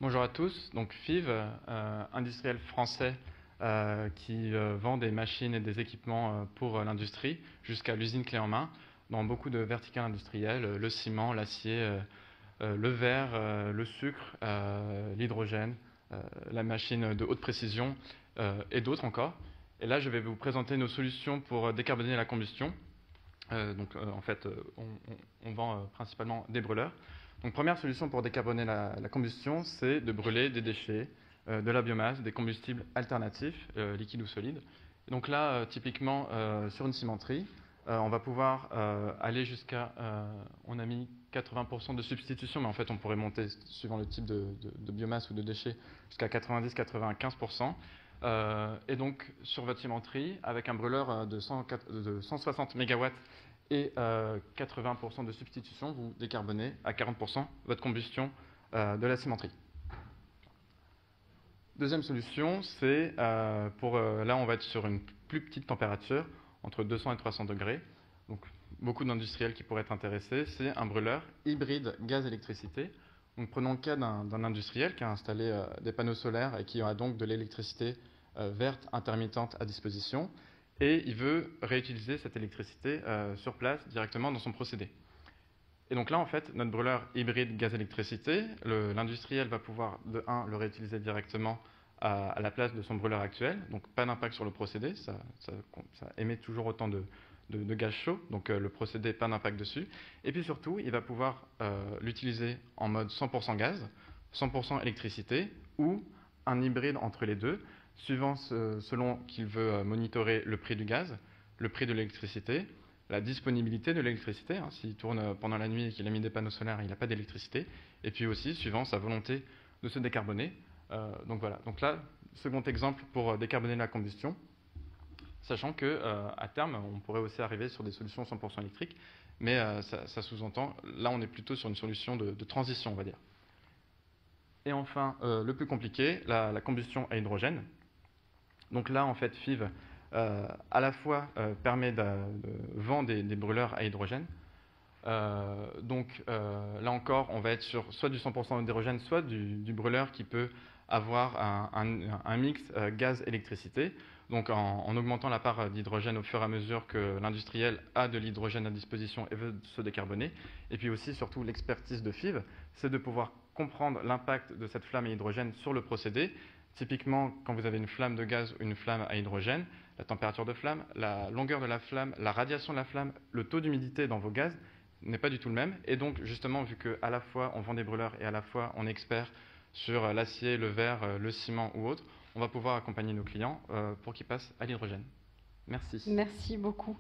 Bonjour à tous, donc FIV, industriel français qui vend des machines et des équipements pour l'industrie jusqu'à l'usine clé en main dans beaucoup de verticales industrielles, le ciment, l'acier, le verre, le sucre, l'hydrogène, la machine de haute précision et d'autres encore. Et là, je vais vous présenter nos solutions pour décarboner la combustion. En fait, on vend principalement des brûleurs. Donc, première solution pour décarboner la combustion, c'est de brûler des déchets, de la biomasse, des combustibles alternatifs, liquides ou solides. Et donc là, typiquement, sur une cimenterie, on va pouvoir aller jusqu'à, on a mis 80% de substitution, mais en fait, on pourrait monter, suivant le type de biomasse ou de déchets, jusqu'à 90-95%. Et donc, sur votre cimenterie, avec un brûleur de 160 MW et 80% de substitution, vous décarbonez à 40% votre combustion de la cimenterie. Deuxième solution, c'est là, on va être sur une plus petite température, entre 200 et 300 degrés. Donc, beaucoup d'industriels qui pourraient être intéressés, c'est un brûleur hybride gaz-électricité. Donc, prenons le cas d'un industriel qui a installé des panneaux solaires et qui a donc de l'électricité verte intermittente à disposition. Et il veut réutiliser cette électricité sur place directement dans son procédé. Et donc là, en fait, notre brûleur hybride gaz-électricité, l'industriel va pouvoir, de 1, le réutiliser directement à la place de son brûleur actuel, donc pas d'impact sur le procédé, ça émet toujours autant de gaz chaud, donc le procédé, pas d'impact dessus. Et puis surtout, il va pouvoir l'utiliser en mode 100% gaz, 100% électricité, ou un hybride entre les deux, selon qu'il veut monitorer le prix du gaz, le prix de l'électricité, la disponibilité de l'électricité. S'il tourne pendant la nuit et qu'il a mis des panneaux solaires, il n'a pas d'électricité. Et puis aussi, suivant sa volonté de se décarboner. Donc voilà. Donc là, second exemple pour décarboner la combustion, sachant qu'à terme, on pourrait aussi arriver sur des solutions 100% électriques, mais ça sous-entend, là on est plutôt sur une solution de transition, on va dire. Et enfin, le plus compliqué, la combustion à hydrogène. Donc là, en fait, FIV à la fois permet de vendre des brûleurs à hydrogène. Là encore, on va être sur soit du 100% d'hydrogène, soit du brûleur qui peut avoir un mix gaz-électricité. Donc en augmentant la part d'hydrogène au fur et à mesure que l'industriel a de l'hydrogène à disposition et veut se décarboner. Et puis aussi, surtout, l'expertise de FIV, c'est de pouvoir comprendre l'impact de cette flamme à hydrogène sur le procédé. Typiquement, quand vous avez une flamme de gaz ou une flamme à hydrogène, la température de flamme, la longueur de la flamme, la radiation de la flamme, le taux d'humidité dans vos gaz n'est pas du tout le même. Et donc, justement, vu qu'à la fois on vend des brûleurs et à la fois on est expert sur l'acier, le verre, le ciment ou autre, on va pouvoir accompagner nos clients pour qu'ils passent à l'hydrogène. Merci. Merci beaucoup.